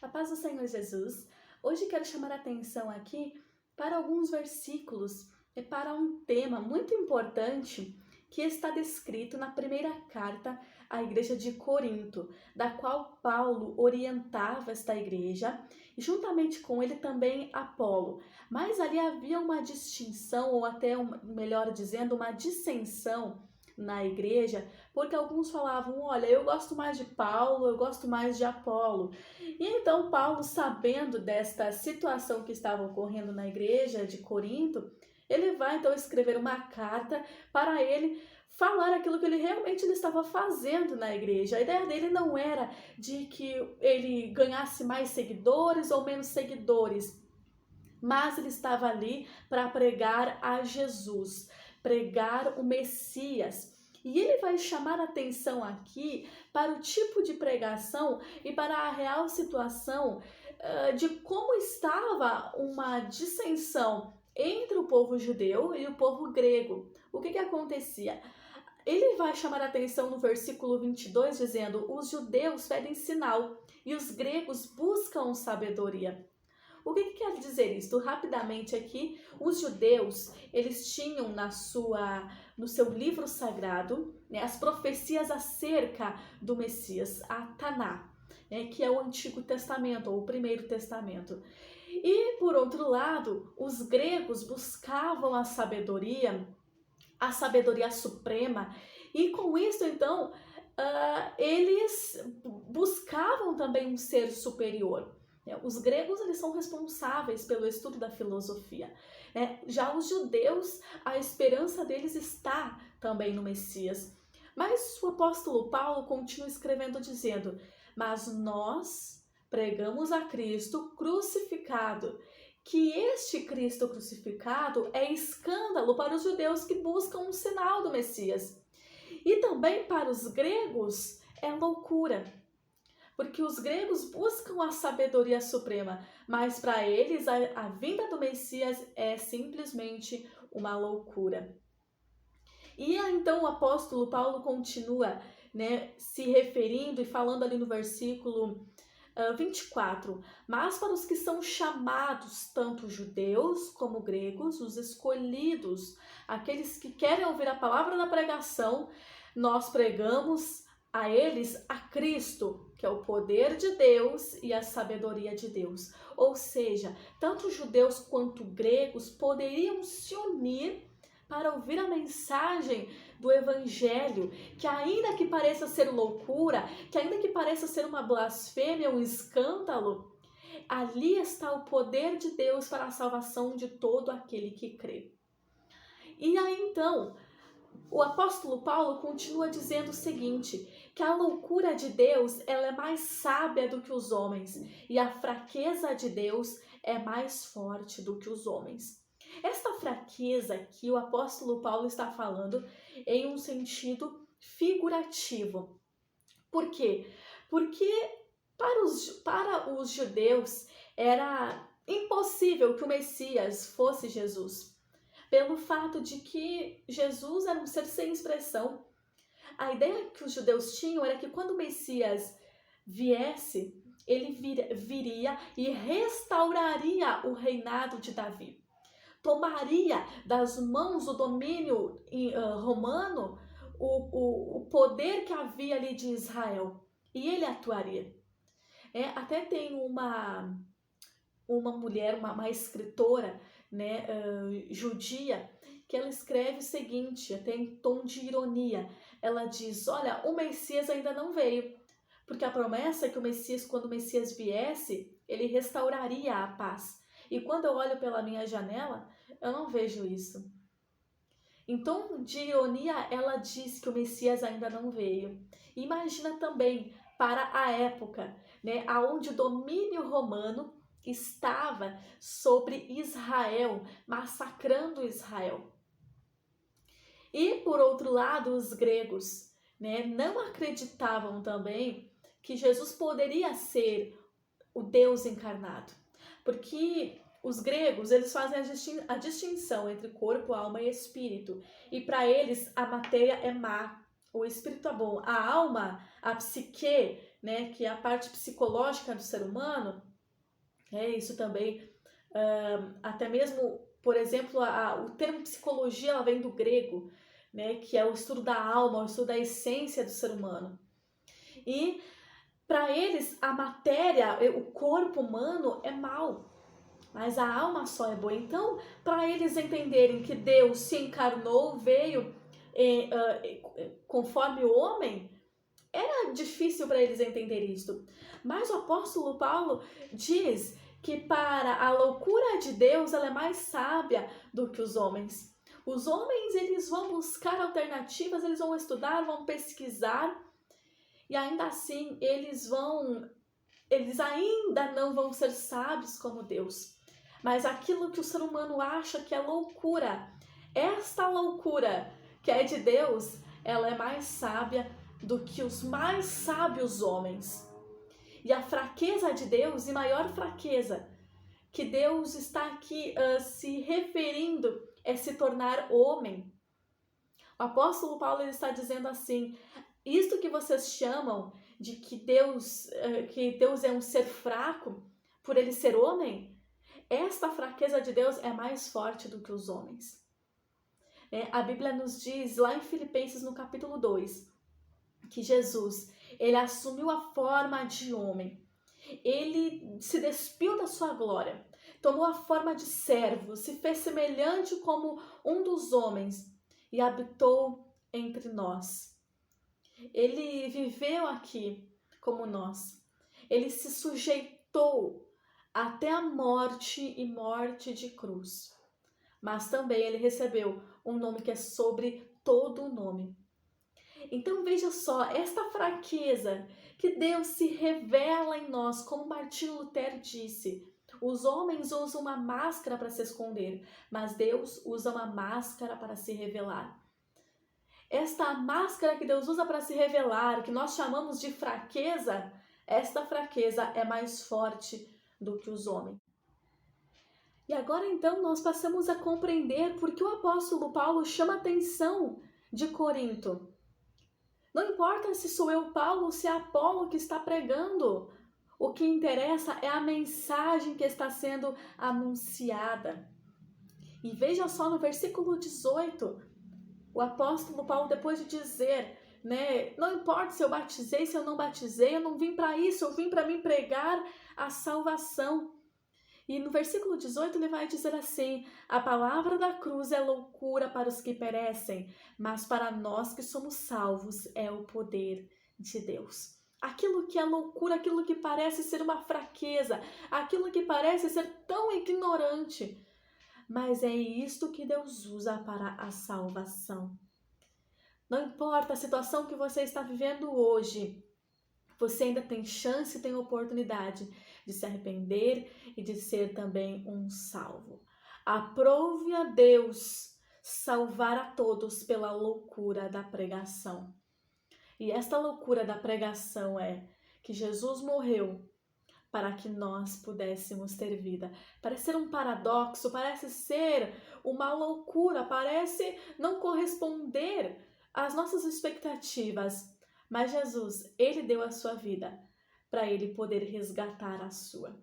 A paz do Senhor Jesus. Hoje quero chamar a atenção aqui para alguns versículos e para um tema muito importante que está descrito na primeira carta à igreja de Corinto, da qual Paulo orientava esta igreja, e juntamente com ele também Apolo. Mas ali havia uma distinção, ou até, melhor dizendo, uma dissensão na igreja, porque alguns falavam, olha, eu gosto mais de Paulo, eu gosto mais de Apolo. E então Paulo, sabendo desta situação que estava ocorrendo na igreja de Corinto, ele vai então escrever uma carta para ele falar aquilo que ele realmente estava fazendo na igreja. A ideia dele não era de que ele ganhasse mais seguidores ou menos seguidores, mas ele estava ali para pregar a Jesus, pregar o Messias. E ele vai chamar a atenção aqui para o tipo de pregação e para a real situação de como estava uma dissensão entre o povo judeu e o povo grego. O que acontecia? Ele vai chamar a atenção no versículo 22, dizendo: os judeus pedem sinal e os gregos buscam sabedoria. O que quer dizer isso? Rapidamente aqui, os judeus, eles tinham no seu livro sagrado, né, as profecias acerca do Messias, a Taná, né, que é o Antigo Testamento, ou o Primeiro Testamento. E, por outro lado, os gregos buscavam a sabedoria suprema, e com isso, então, eles buscavam também um ser superior. Os gregos, eles são responsáveis pelo estudo da filosofia. Já os judeus, a esperança deles está também no Messias. Mas o apóstolo Paulo continua escrevendo dizendo: mas nós pregamos a Cristo crucificado, que este Cristo crucificado é escândalo para os judeus que buscam um sinal do Messias. E também para os gregos é loucura, porque os gregos buscam a sabedoria suprema, mas para eles a vinda do Messias é simplesmente uma loucura. E então o apóstolo Paulo continua, se referindo e falando ali no versículo 24, mas para os que são chamados, tanto judeus como gregos, os escolhidos, aqueles que querem ouvir a palavra da pregação, nós pregamos a eles a Cristo, que é o poder de Deus e a sabedoria de Deus. Ou seja, tanto judeus quanto gregos poderiam se unir para ouvir a mensagem do Evangelho, que ainda que pareça ser loucura, que ainda que pareça ser uma blasfêmia, um escândalo, ali está o poder de Deus para a salvação de todo aquele que crê. E aí então, o apóstolo Paulo continua dizendo o seguinte, que a loucura de Deus, ela é mais sábia do que os homens, e a fraqueza de Deus é mais forte do que os homens. Esta fraqueza que o apóstolo Paulo está falando em um sentido figurativo. Por quê? Porque para os judeus era impossível que o Messias fosse Jesus, pelo fato de que Jesus era um ser sem expressão. A ideia que os judeus tinham era que quando o Messias viesse, ele viria e restauraria o reinado de Davi. Tomaria das mãos o domínio romano, o poder que havia ali de Israel, e ele atuaria. Até tem uma mulher, uma escritora, judia, que ela escreve o seguinte, até em tom de ironia. Ela diz: olha, o Messias ainda não veio, porque a promessa é que quando o Messias viesse, ele restauraria a paz. E quando eu olho pela minha janela, eu não vejo isso. Em tom de ironia, ela diz que o Messias ainda não veio. Imagina também para a época, onde o domínio romano estava sobre Israel, massacrando Israel. E, por outro lado, os gregos, não acreditavam também que Jesus poderia ser o Deus encarnado, porque os gregos, eles fazem a distinção entre corpo, alma e espírito, e para eles a matéria é má, o espírito é bom, a alma, a psique, né, que é a parte psicológica do ser humano, isso também, até mesmo, por exemplo, o termo psicologia ela vem do grego, né, que é o estudo da alma, o estudo da essência do ser humano. E para eles a matéria, o corpo humano é mau, mas a alma só é boa. Então, para eles entenderem que Deus se encarnou, veio conforme o homem, era difícil para eles entender isso. Mas o apóstolo Paulo diz que para a loucura de Deus ela é mais sábia do que os homens. Os homens eles vão buscar alternativas, eles vão estudar, vão pesquisar e ainda assim eles ainda não vão ser sábios como Deus. Mas aquilo que o ser humano acha que é loucura, esta loucura que é de Deus, ela é mais sábia do que os mais sábios homens. E a fraqueza de Deus, e maior fraqueza que Deus está aqui se referindo, é se tornar homem. O apóstolo Paulo ele está dizendo assim, isto que vocês chamam de que Deus é um ser fraco, por ele ser homem, esta fraqueza de Deus é mais forte do que os homens. A Bíblia nos diz, lá em Filipenses, no capítulo 2, que Jesus, ele assumiu a forma de homem. Ele se despiu da sua glória, tomou a forma de servo, se fez semelhante como um dos homens e habitou entre nós. Ele viveu aqui como nós. Ele se sujeitou até a morte e morte de cruz. Mas também ele recebeu um nome que é sobre todo o nome. Então veja só, esta fraqueza que Deus se revela em nós, como Martinho Lutero disse, os homens usam uma máscara para se esconder, mas Deus usa uma máscara para se revelar. Esta máscara que Deus usa para se revelar, que nós chamamos de fraqueza, esta fraqueza é mais forte do que os homens. E agora então nós passamos a compreender por que o apóstolo Paulo chama a atenção de Corinto. Não importa se sou eu, Paulo, ou se é Apolo que está pregando. O que interessa é a mensagem que está sendo anunciada. E veja só no versículo 18, o apóstolo Paulo, depois de dizer, não importa se eu batizei, se eu não batizei, eu não vim para isso, eu vim para me pregar a salvação. E no versículo 18 ele vai dizer assim, a palavra da cruz é loucura para os que perecem, mas para nós que somos salvos é o poder de Deus. Aquilo que é loucura, aquilo que parece ser uma fraqueza, aquilo que parece ser tão ignorante, mas é isto que Deus usa para a salvação. Não importa a situação que você está vivendo hoje, você ainda tem chance, tem oportunidade de se arrepender e de ser também um salvo. Aprove a Deus salvar a todos pela loucura da pregação. E esta loucura da pregação é que Jesus morreu para que nós pudéssemos ter vida. Parece ser um paradoxo, parece ser uma loucura, parece não corresponder às nossas expectativas. Mas Jesus, ele deu a sua vida para ele poder resgatar a sua.